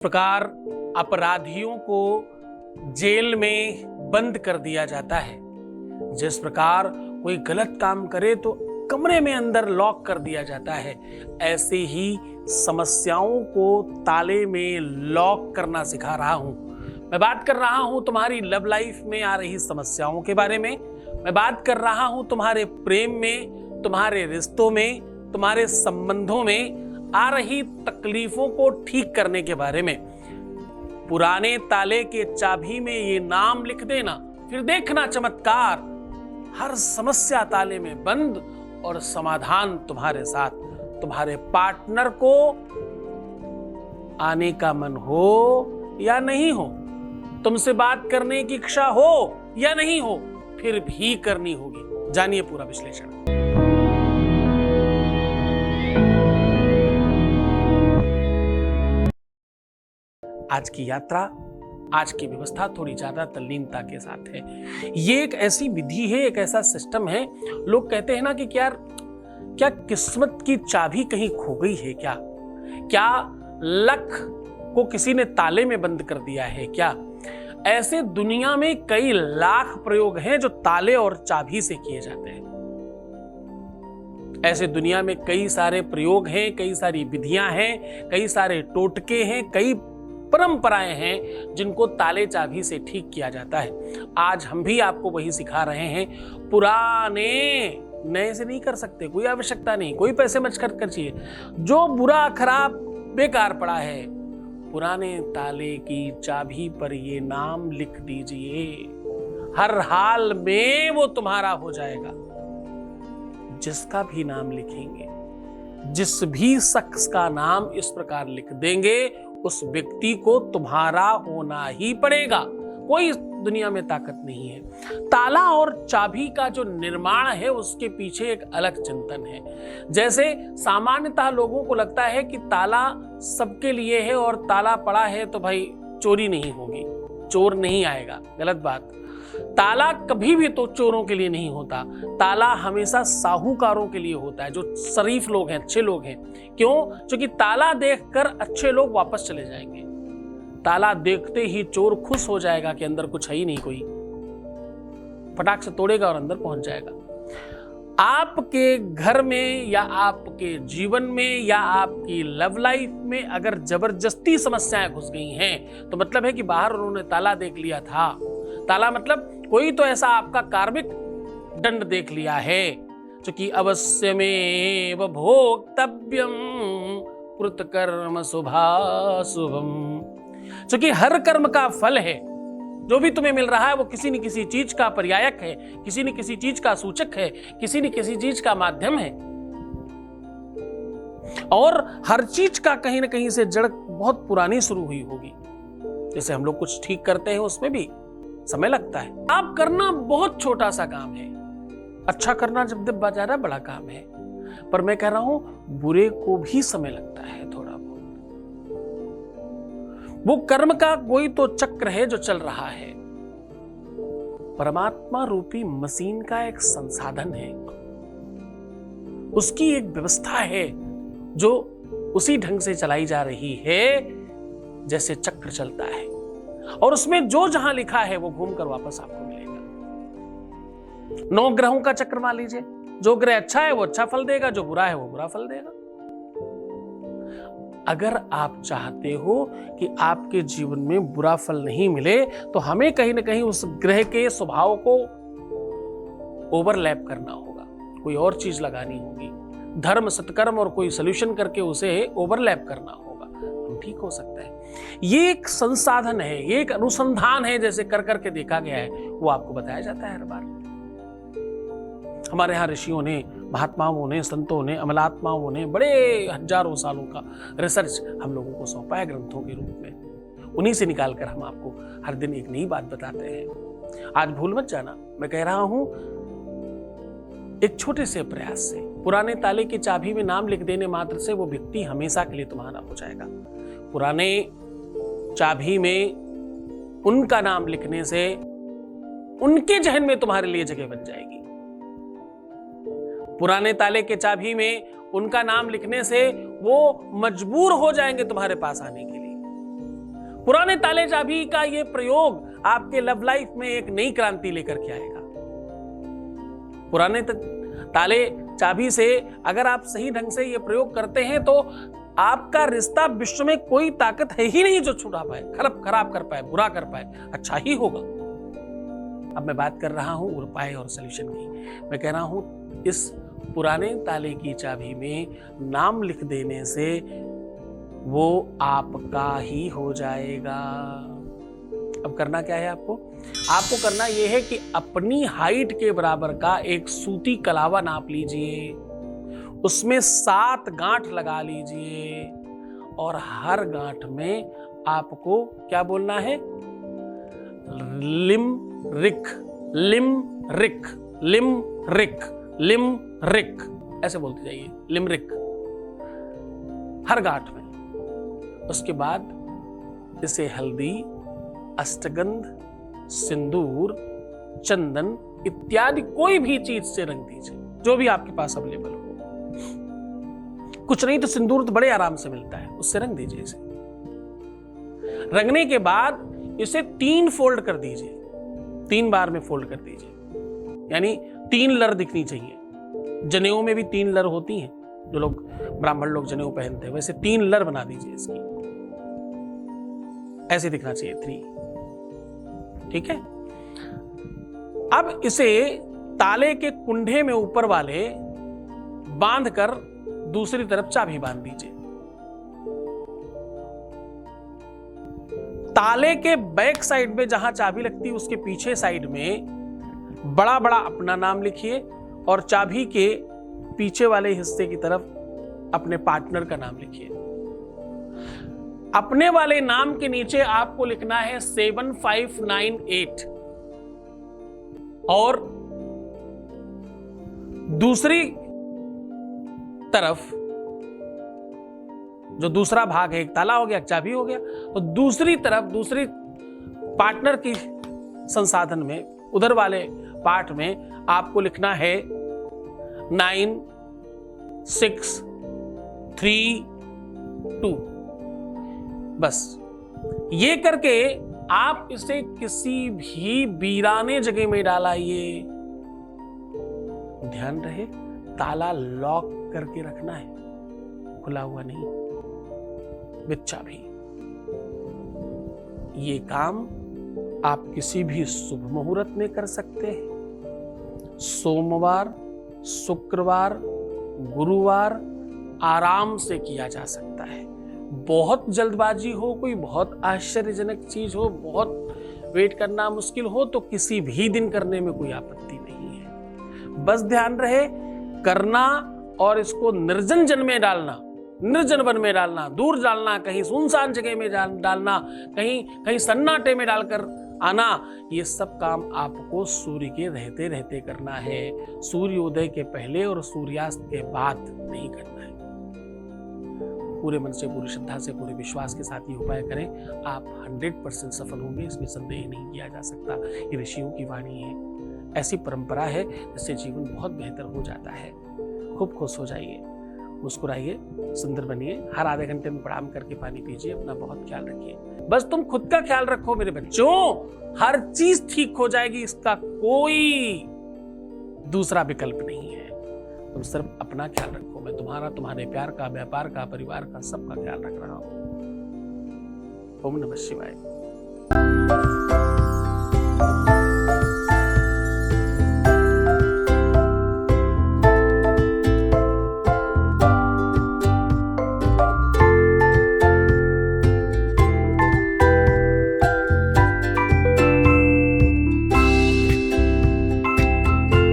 प्रकार अपराधियों को जेल में बंद कर दिया जाता है, जिस प्रकार कोई गलत काम करे तो कमरे में अंदर लॉक कर दिया जाता है, ऐसे ही समस्याओं को ताले में लॉक करना सिखा रहा हूं। मैं बात कर रहा हूं तुम्हारी लव लाइफ में आ रही समस्याओं के बारे में। मैं बात कर रहा हूं तुम्हारे प्रेम में, तुम्हारे रिश्तों में, तुम्हारे संबंधों में आ रही तकलीफों को ठीक करने के बारे में। पुराने ताले के चाबी में ये नाम लिख देना, फिर देखना चमत्कार। हर समस्या ताले में बंद और समाधान तुम्हारे साथ। तुम्हारे पार्टनर को आने का मन हो या नहीं हो, तुमसे बात करने की इच्छा हो या नहीं हो, फिर भी करनी होगी। जानिए पूरा विश्लेषण। आज की यात्रा, आज की व्यवस्था थोड़ी ज्यादा तल्लीनता के साथ है। ये एक ऐसी विधि है, एक ऐसा सिस्टम है। लोग कहते हैं ना कि क्या किस्मत की चाबी कहीं खो गई है क्या लक को किसी ने ताले में बंद कर दिया है क्या? ऐसे दुनिया में कई लाख प्रयोग हैं जो ताले और चाबी से किए जाते हैं। ऐसे दुनिया में कई सारे प्रयोग हैं, कई सारी विधियां हैं, कई सारे टोटके हैं, कई परंपराएं हैं जिनको ताले चाबी से ठीक किया जाता है। आज हम भी आपको वही सिखा रहे हैं। पुराने नए से नहीं कर सकते, कोई आवश्यकता नहीं, कोई पैसे मच खर्च कर चाहिए। जो बुरा खराब बेकार पड़ा है, पुराने ताले की चाबी पर ये नाम लिख दीजिए। हर हाल में वो तुम्हारा हो जाएगा। जिसका भी नाम लिखेंगे, जिस भी शख्स का नाम इस प्रकार लिख देंगे, उस व्यक्ति को तुम्हारा होना ही पड़ेगा। कोई दुनिया में ताकत नहीं है। ताला और चाबी का जो निर्माण है, उसके पीछे एक अलग चिंतन है। जैसे सामान्यतः लोगों को लगता है कि ताला सबके लिए है और ताला पड़ा है तो भाई चोरी नहीं होगी, चोर नहीं आएगा। गलत बात। ताला कभी भी तो चोरों के लिए नहीं होता। ताला हमेशा साहूकारों के लिए होता है, जो शरीफ लोग हैं, अच्छे लोग हैं। क्यों? क्योंकि ताला देखकर अच्छे लोग वापस चले जाएंगे। ताला देखते ही चोर खुश हो जाएगा कि अंदर कुछ है ही नहीं, कोई फटाक से तोड़ेगा और अंदर पहुंच जाएगा। आपके घर में या आपके जीवन में या आपकी लव लाइफ में अगर जबरदस्ती समस्याएं घुस गई हैं, तो मतलब है कि बाहर उन्होंने ताला देख लिया था। ताला मतलब कोई तो ऐसा आपका कार्मिक दंड देख लिया है, जो कि अवश्यमेव भोक्तव्यम कृतकर्म शुभाशुभम, जो कि हर कर्म का फल है। जो भी तुम्हें मिल रहा है वो किसी न किसी चीज का पर्यायक है, किसी न किसी चीज का सूचक है, किसी न किसी चीज का माध्यम है। और हर चीज का कहीं ना कहीं से जड़ बहुत पुरानी शुरू हुई होगी। जैसे हम लोग कुछ ठीक करते हैं, उसमें भी समय लगता है। आप करना बहुत छोटा सा काम है, अच्छा करना जब ज्यादा बड़ा काम है। पर मैं कह रहा हूं, बुरे को भी समय लगता है थोड़ा बहुत। वो कर्म का कोई तो चक्र है जो चल रहा है। परमात्मा रूपी मशीन का एक संसाधन है, उसकी एक व्यवस्था है जो उसी ढंग से चलाई जा रही है जैसे चक्र चलता है। और उसमें जो जहां लिखा है वो घूमकर वापस आपको मिलेगा। 9 ग्रहों का चक्र मान लीजिए। जो ग्रह अच्छा है वो अच्छा फल देगा, जो बुरा है वो बुरा फल देगा। अगर आप चाहते हो कि आपके जीवन में बुरा फल नहीं मिले, तो हमें कहीं ना कहीं उस ग्रह के स्वभाव को ओवरलैप करना होगा, कोई और चीज लगानी होगी। धर्म सत्कर्म और कोई सोल्यूशन करके उसे ओवरलैप करना होगा, ठीक हो सकता है। ये एक संसाधन है, ये एक अनुसंधान है, जैसे कर करके देखा गया है, वो आपको बताया जाता है हर बार। हमारे यहाँ ऋषियों ने, महात्माओं ने, संतों ने, अमलात्माओं ने बड़े हजारों सालों का रिसर्च हम लोगों को सौंपा है ग्रंथों के रूप में। उन्हीं से निकालकर हम आपको हर दिन एक नई बात बताते हैं। आज भूल मत जाना, मैं कह रहा हूं, एक छोटे से प्रयास से, पुराने ताले की चाबी में नाम लिख देने मात्र से वो व्यक्ति हमेशा के लिए तुम्हारा हो जाएगा। पुराने चाबी में उनका नाम लिखने से उनके जहन में तुम्हारे लिए जगह बन जाएगी। पुराने ताले के चाबी में उनका नाम लिखने से वो मजबूर हो जाएंगे तुम्हारे पास आने के लिए। पुराने ताले चाबी का ये प्रयोग आपके लव लाइफ में एक नई क्रांति लेकर के आएगा। पुराने ताले चाबी से अगर आप सही ढंग से ये प्रयोग करते हैं तो आपका रिश्ता विश्व में कोई ताकत है ही नहीं जो छुड़ा पाए, खराब कर पाए, बुरा कर पाए, अच्छा ही होगा। अब मैं बात कर रहा हूं उपाय और सॉल्यूशन की। मैं कह रहा हूं इस पुराने ताले की चाबी में नाम लिख देने से वो आपका ही हो जाएगा। अब करना क्या है आपको करना यह है कि अपनी हाइट के बराबर का एक सूती कलावा नाप लीजिए, उसमें 7 गांठ लगा लीजिए और हर गांठ में आपको क्या बोलना है? लिम रिक, लिम रिक, लिम रिक, लिम रिक, ऐसे बोलते जाइए, लिमरिक हर गांठ में। उसके बाद इसे हल्दी, अष्टगंध, सिंदूर, चंदन इत्यादि कोई भी चीज से रंग दीजिए, जो भी आपके पास अवेलेबल हो। कुछ नहीं तो सिंदूर तो बड़े आराम से मिलता है, उससे रंग दीजिए इसे। रंगने के बाद इसे 3 फोल्ड कर दीजिए, 3 बार में फोल्ड कर दीजिए, यानी 3 लर दिखनी चाहिए। जनेऊ में भी 3 लर होती हैं, जो लोग ब्राह्मण लोग जनेऊ पहनते हैं, वैसे 3 लर बना दीजिए इसकी, ऐसे दिखना चाहिए 3। ठीक है। अब इसे ताले के कुंडे में ऊपर वाले बांधकर दूसरी तरफ चाबी बांध दीजिए। ताले के बैक साइड में जहां चाबी लगती है उसके पीछे साइड में बड़ा बड़ा अपना नाम लिखिए और चाबी के पीछे वाले हिस्से की तरफ अपने पार्टनर का नाम लिखिए। अपने वाले नाम के नीचे आपको लिखना है 7598 और दूसरी तरफ जो दूसरा भाग है, एक ताला हो गया, एक चाबी हो गया, तो दूसरी तरफ दूसरी पार्टनर की संसाधन में उधर वाले पार्ट में आपको लिखना है 9632। बस ये करके आप इसे किसी भी वीराने जगह में डालाइए। ध्यान रहे ताला लॉक करके रखना है, खुला हुआ नहीं, विद चाबी। ये काम आप किसी भी शुभ मुहूर्त में कर सकते हैं। सोमवार, शुक्रवार, गुरुवार आराम से किया जा सकता है। बहुत जल्दबाजी हो, कोई बहुत आश्चर्यजनक चीज हो, बहुत वेट करना मुश्किल हो, तो किसी भी दिन करने में कोई आपत्ति नहीं है। बस ध्यान रहे करना और इसको निर्जन जन में डालना, निर्जन वन में डालना, दूर डालना, कहीं सुनसान जगह में डालना, कहीं सन्नाटे में डालकर आना, ये सब काम आपको सूर्य के रहते रहते करना है। सूर्योदय के पहले और सूर्यास्त के बाद नहीं करना है। पूरे मन से, पूरी श्रद्धा से, पूरे विश्वास के साथ ये उपाय करें, आप 100% सफल होंगे, इसमें संदेह नहीं किया जा सकता। ये ऋषियों की वाणी है, ऐसी परंपरा है जिससे जीवन बहुत बेहतर हो जाता है। खूब खुश हो जाइए, मुस्कुराइए, सुंदर बनिए, हर आधे घंटे में प्रणाम करके पानी पीजिए, अपना बहुत ख्याल रखिए। बस तुम खुद का ख्याल रखो मेरे बच्चों, हर चीज ठीक हो जाएगी, इसका कोई दूसरा विकल्प नहीं है। तुम सिर्फ अपना ख्याल रखो, मैं तुम्हारा, तुम्हारे प्यार का, व्यापार का, परिवार का, सबका ख्याल रख रहा हूं। ओम नमः शिवाय।